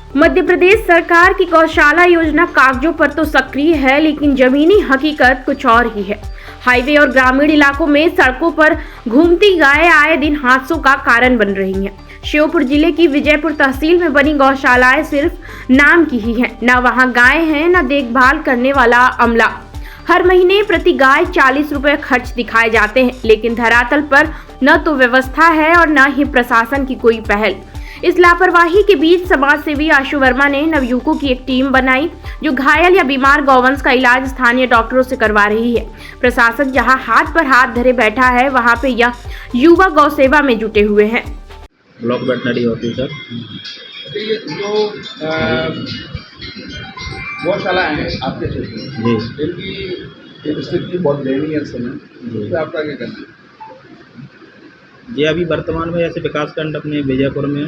मध्य प्रदेश सरकार की गौशाला योजना कागजों पर तो सक्रिय है, लेकिन जमीनी हकीकत कुछ और ही है। हाईवे और ग्रामीण इलाकों में सड़कों पर घूमती गाय आए दिन हादसों का कारण बन रही हैं। श्योपुर जिले की विजयपुर तहसील में बनी गौशालाएं सिर्फ नाम की ही हैं। न वहां गाय हैं, न देखभाल करने वाला अमला। हर महीने प्रति गाय 40 रुपए खर्च दिखाए जाते हैं, लेकिन धरातल पर न तो व्यवस्था है और न ही प्रशासन की कोई पहल। इस लापरवाही के बीच समाज सेवी आशु वर्मा ने नवयुवकों की एक टीम बनाई, जो घायल या बीमार गौवंश का इलाज स्थानीय डॉक्टरों से करवा रही है। प्रशासन जहां हाथ पर हाथ धरे बैठा है, वहां पे यह युवा गौ सेवा में जुटे हुए हैं। Block veterinary officer. ये जो गौशाला है आपके क्षेत्र में, जी, इनकी स्थिति बहुत दयनीय है इस समय, जी। तो आपका क्या कहना है? जी, अभी वर्तमान में ऐसे विकासखंड अपने विजयपुर में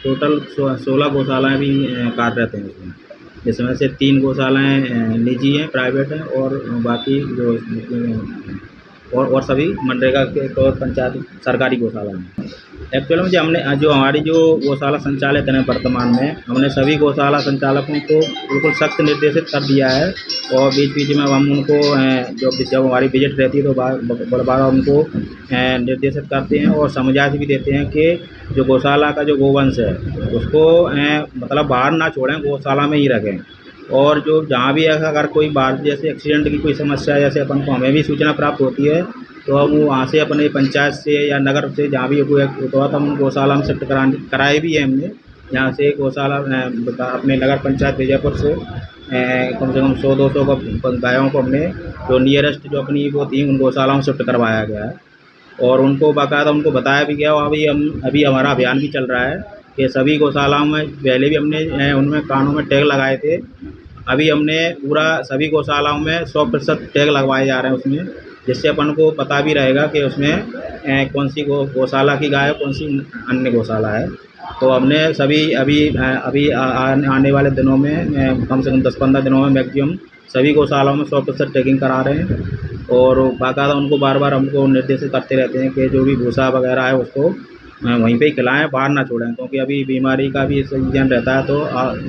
टोटल 16 गौशालाएँ भी कार्यरत हैं इसमें, जिसमें से 3 गौशालाएँ निजी हैं, प्राइवेट हैं, और बाकी जो और सभी मनरेगा के तौर पंचायत सरकारी गौशाला हैं। एक्चुअल में जो हमारी गौशाला संचालित है वर्तमान में, हमने सभी गौशाला संचालकों को बिल्कुल सख्त निर्देशित कर दिया है, और बीच बीच में हम उनको जब हमारी विजिट रहती है तो बार बार उनको निर्देशित करते हैं और समझाइश भी देते हैं कि जो गौशाला का जो गोवंश है उसको मतलब बाहर ना छोड़ें, गौशाला में ही रखें। और जो जहाँ भी अगर कोई बाहर जैसे एक्सीडेंट की कोई समस्या जैसे अपन को हमें भी सूचना प्राप्त होती है, तो हम वहाँ से अपने पंचायत से या नगर से जहाँ भी कोई होता है हम गौशाला में शिफ्ट कराए भी है हमने। यहाँ से गौशाला अपने नगर पंचायत विजयपुर से कम से कम 100-200 गायों को हमने जो नियरेस्ट जो अपनी वो थी उन गौशालाओं में शिफ्ट करवाया गया है, और उनको बाकायदा उनको बताया भी गया। और अभी हमारा अभियान भी चल रहा है कि सभी गौशालाओं में पहले भी हमने उनमें कानों में टैग लगाए थे, अभी हमने पूरा सभी गौशालाओं में 100% टैग लगवाए जा रहे हैं उसमें, जिससे अपन को पता भी रहेगा कि उसमें कौन सी गौशाला की गाय है, कौन सी अन्य गौशाला है। तो हमने सभी अभी आने वाले दिनों में कम से कम 10-15 दिनों में मैक्सिमम सभी गौशालाओं में 100% टैगिंग करा रहे हैं, और बाकायदा उनको बार बार हमको निर्देशित करते रहते हैं कि जो भी भूसा वगैरह है उसको वहीं पे ही खिलाएँ, बाहर ना छोड़ें, क्योंकि अभी बीमारी का भी सीजन रहता है, तो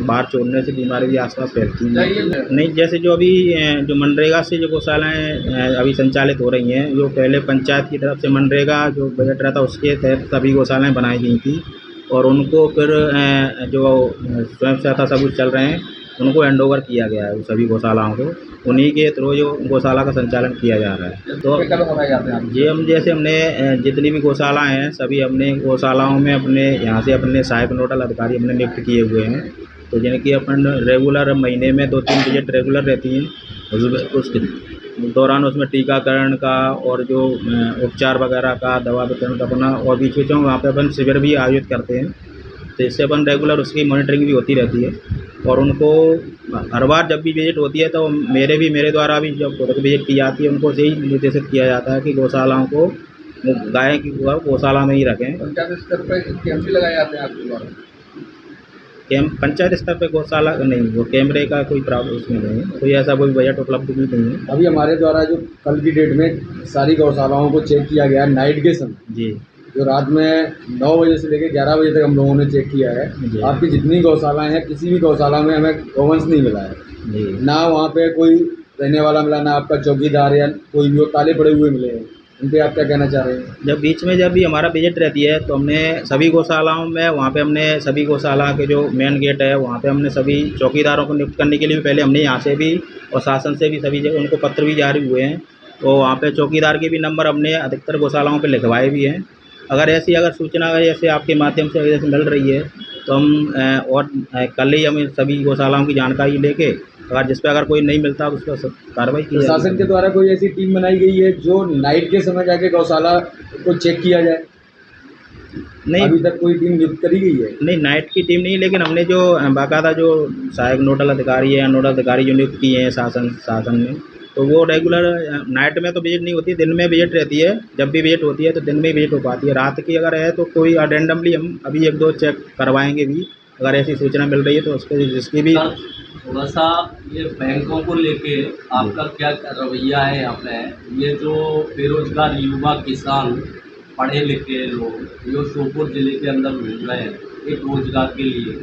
बाहर छोड़ने से बीमारी भी आसपास फैलती है। नहीं, जैसे जो अभी जो मनरेगा से जो गौशालाएँ अभी संचालित हो रही हैं, जो पहले पंचायत की तरफ से मनरेगा जो बजट रहता उसके तहत सभी गौशालाएँ बनाई गई थी, और उनको फिर जो स्वयं सहायता समूह चल रहे हैं उनको हैंडओवर किया गया है सभी गौशालाओं को, उन्हीं के थ्रू जो गौशाला का संचालन किया जा रहा है। तो ये हमने जितनी भी गौशालाएँ हैं सभी हमने गौशालाओं में अपने यहाँ से अपने सहायक नोडल अधिकारी हमने नियुक्त किए हुए हैं, तो जिनकी अपन रेगुलर महीने में 2-3 विजिट रेगुलर रहती हैं। उसके दौरान उसमें टीकाकरण का और जो उपचार वगैरह का, दवा वितरण का अपना, और बीच बीच में वहाँ पर अपन शिविर भी आयोजित करते हैं, तो इससे अपन रेगुलर उसकी मॉनिटरिंग भी होती रहती है। और उनको हर बार जब भी विजिट होती है तो मेरे द्वारा भी जब विजिट की जाती है उनको यही निर्देशित किया जाता है कि गौशालाओं को गाय की गौशाला में ही रखें। पंचायत स्तर पर कैंप भी लगाए जाते हैं आपके द्वारा? पंचायत स्तर पर गौशाला नहीं, वो कैमरे का कोई प्रॉब्लम उसमें नहीं है, कोई ऐसा कोई बजट उपलब्ध भी नहीं है। अभी हमारे द्वारा जो कल की डेट में सारी गौशालाओं को चेक किया गया नाइट के समय, जी, जो रात में 9 बजे से लेकर 11 बजे तक हम लोगों ने चेक किया है। आपकी जितनी गौशालाएं हैं, किसी भी गौशाला में हमें गौवंश नहीं मिला है जी। ना वहाँ पे कोई रहने वाला मिला, ना आपका चौकीदार या कोई भी ताले पड़े हुए मिले हैं। उन पर आप क्या कहना चाह रहे हैं? जब बीच में जब भी हमारा विजिट रहती है तो हमने सभी गौशालाओं में वहाँ पे हमने सभी गौशाला के जो मेन गेट है वहाँ पे हमने सभी चौकीदारों को नियुक्त करने के लिए पहले हमने यहाँ से भी और शासन से भी सभी जगह उनको पत्र भी जारी हुए हैं, तो वहाँ पे चौकीदार के भी नंबर हमने अधिकतर गौशालाओं पे लिखवाए भी हैं। अगर सूचना जैसे आपके माध्यम से जैसे मिल रही है तो हम और कल ही हम सभी गौशालाओं की जानकारी लेके अगर जिस पे अगर कोई नहीं मिलता तो उस पर कार्रवाई की जाए। प्रशासन के द्वारा कोई ऐसी टीम बनाई गई है जो नाइट के समय जाके गौशाला को चेक किया जाए? नहीं, अभी तक कोई टीम नियुक्त करी गई है? नहीं, नाइट की टीम नहीं, लेकिन हमने जो बाकायदा जो सहायक नोडल अधिकारी है, नोडल अधिकारी जो नियुक्त किए हैं शासन ने, तो वो रेगुलर नाइट में तो विजिट नहीं होती, दिन में विजिट रहती है। जब भी विजिट होती है तो दिन में विजिट हो पाती है। रात की अगर है तो कोई अडेंडमली हम अभी 1-2 चेक करवाएंगे भी, अगर ऐसी सूचना मिल रही है तो उसके जिसकी भी। थोड़ा सा ये बैंकों को लेके आपका क्या रवैया है यहाँ पे? ये जो बेरोजगार युवा किसान पढ़े लिखे लोग जो श्योपुर जिले के अंदर घूम रहे हैं एक रोजगार के लिए,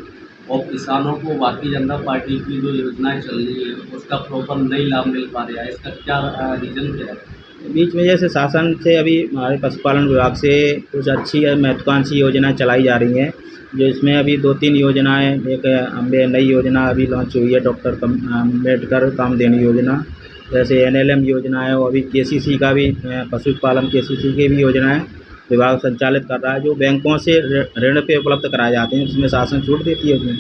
और किसानों को भारतीय जनता पार्टी की जो योजनाएं चल रही है उसका प्रॉपर नहीं लाभ मिल पा रहा है, इसका क्या रीजन क्या है? बीच में जैसे शासन से अभी हमारे पशुपालन विभाग से कुछ अच्छी महत्वाकांक्षी योजनाएं चलाई जा रही हैं, जो इसमें अभी 2-3 योजनाएं, एक नई योजना अभी लॉन्च हुई है डॉक्टर अम्बेडकर कामधेनु योजना, जैसे NLM योजना है, और अभी KCC का भी पशुपालन KCC की भी योजनाएं विभाग संचालित कर रहा है, जो बैंकों से ऋण पे उपलब्ध कराए जाते हैं, उसमें शासन छूट देती है। उसमें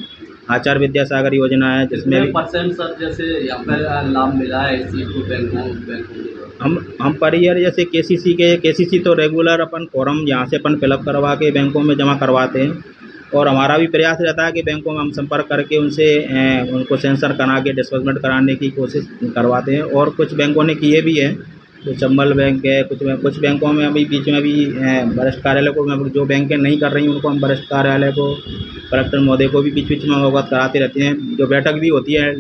आचार्य विद्यासागर योजना है जिसमें भी परसेंट सर जैसे यहाँ पर लाभ मिला है इस चीज़ को बैंकों हम पर ईयर जैसे KCC तो रेगुलर अपन फॉर्म यहाँ से अपन फिलअप करवा के बैंकों में जमा करवाते हैं, और हमारा भी प्रयास रहता है कि बैंकों में हम संपर्क करके उनसे उनको सेंसर करा के डिस्बर्समेंट कराने की कोशिश करवाते हैं, और कुछ बैंकों ने किए भी हैं, तो चंबल बैंक है, कुछ बैंकों में अभी बीच में अभी वरिष्ठ कार्यालय को, जो बैंकें नहीं कर रही उनको हम वरिष्ठ कार्यालय को, कलेक्टर महोदय को भी बीच में अवगत कराते रहते हैं, जो बैठक भी होती है।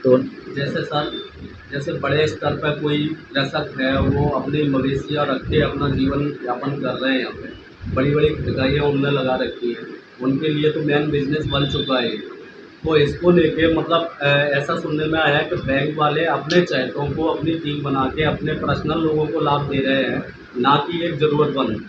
तो जैसे सर जैसे बड़े स्तर पर कोई कृषक है वो अपने मवेशियाँ रख के अपना जीवन यापन कर रहे हैं, यहाँ पे बड़ी बड़ी इकाइयाँ उनने लगा रखी है, उनके लिए तो मेन बिजनेस बन चुका है, तो इसको लेके मतलब ऐसा सुनने में आया है कि बैंक वाले अपने चैतों को अपनी टीम बना के अपने पर्सनल लोगों को लाभ दे रहे हैं, ना कि एक ज़रूरतमंद।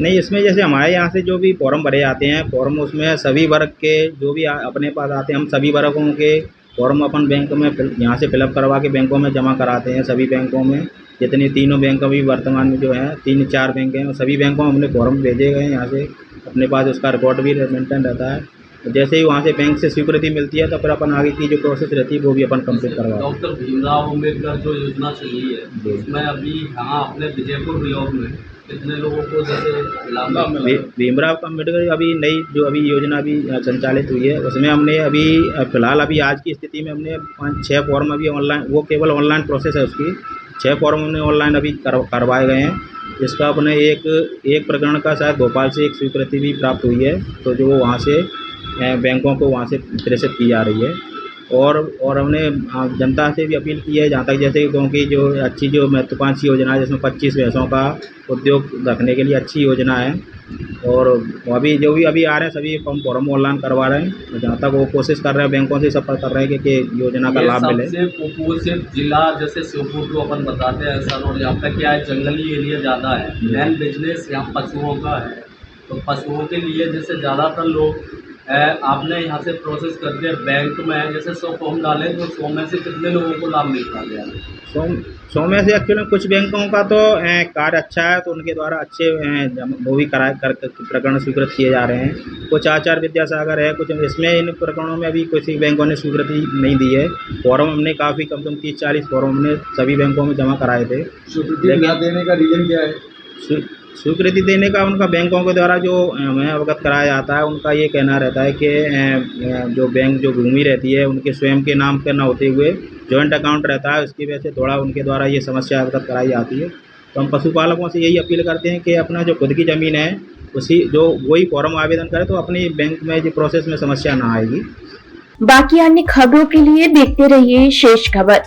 नहीं, इसमें जैसे हमारे यहाँ से जो भी फॉर्म भरे जाते हैं, फॉर्म उसमें सभी वर्ग के जो भी अपने पास आते हैं, हम सभी वर्गों के फॉर्म अपन बैंक में यहाँ से फिलअप करवा के बैंकों में जमा कराते हैं। सभी बैंकों में जितनी तीनों बैंक अभी वर्तमान में जो हैं 3-4 बैंक हैं, सभी बैंकों में हमने फॉर्म भेजे गए हैं यहाँ से, अपने पास उसका रिकॉर्ड भी मेंटेन रहता है। जैसे ही वहाँ से बैंक से स्वीकृति मिलती है तो फिर अपन आगे की जो प्रोसेस रहती है वो भी अपन कंप्लीट करवाते हैं। डॉक्टर भीमराव अम्बेडकर जो योजना चली है उसमें अभी यहाँ अपने विजयपुर ब्लॉक में कितने लोगों को जैसे लाभ मिला? भीमराव अम्बेडकर अभी नई जो अभी योजना अभी संचालित हुई है उसमें हमने अभी फ़िलहाल अभी आज की स्थिति में हमने 5-6 फॉर्म अभी ऑनलाइन, वो केवल ऑनलाइन प्रोसेस है उसकी, 6 फॉर्म हमने ऑनलाइन अभी करवाए गए हैं, जिसका अपने एक प्रकरण का शायद भोपाल से एक स्वीकृति भी प्राप्त हुई है, तो जो वहाँ से बैंकों को वहाँ से प्रेषित की जा रही है। और हमने जनता से भी अपील की है, जहाँ तक जैसे क्योंकि जो अच्छी जो महत्वाकांक्षी योजना है जिसमें 25 भैंसों का उद्योग रखने के लिए अच्छी योजना है, और अभी जो भी अभी आ रहे हैं सभी हम फॉर्म ऑनलाइन करवा रहे हैं, तो जहाँ तक वो कोशिश कर रहे हैं बैंकों से संपर्क कर रहे हैं कि योजना का लाभ मिले। सबसे कुपोषित जिला जैसे श्योपुर को अपन बताते हैं सर, और यहाँ पर क्या है जंगली एरिया ज़्यादा है, मेन बिजनेस यहाँ पशुओं का है, तो पशुओं के लिए जैसे ज़्यादातर लोग आपने यहाँ से प्रोसेस करके बैंक में जैसे 100 फॉर्म डालें तो 100 में से कितने लोगों को लाभ मिल पा रहा है? 100 में से एक्चुअली कुछ बैंकों का तो कार्य अच्छा है, तो उनके द्वारा अच्छे वो भी प्रकरण स्वीकृत किए जा रहे हैं। कुछ आचार्य विद्यासागर है, कुछ इसमें इन प्रकरणों में अभी किसी बैंकों ने स्वीकृति नहीं दी है। फॉर्म हमने काफ़ी कम से कम 30-40 फॉर्म हमने सभी बैंकों में जमा कराए थे। स्वीकृति ना देने का रीज़न क्या है? स्वीकृति देने का उनका बैंकों के द्वारा जो हमें अवगत कराया जाता है, उनका ये कहना रहता है कि जो बैंक जो भूमि रहती है उनके स्वयं के नाम पर न होते हुए जॉइंट अकाउंट रहता है, उसकी वजह से थोड़ा उनके द्वारा ये समस्या अवगत कराई जाती है। तो हम पशुपालकों से यही अपील करते हैं कि अपना जो खुद की ज़मीन है वही फॉर्म आवेदन करे, तो अपनी बैंक में जो प्रोसेस में समस्या ना आएगी। बाकी अन्य खबरों के लिए देखते रहिए शेष खबर।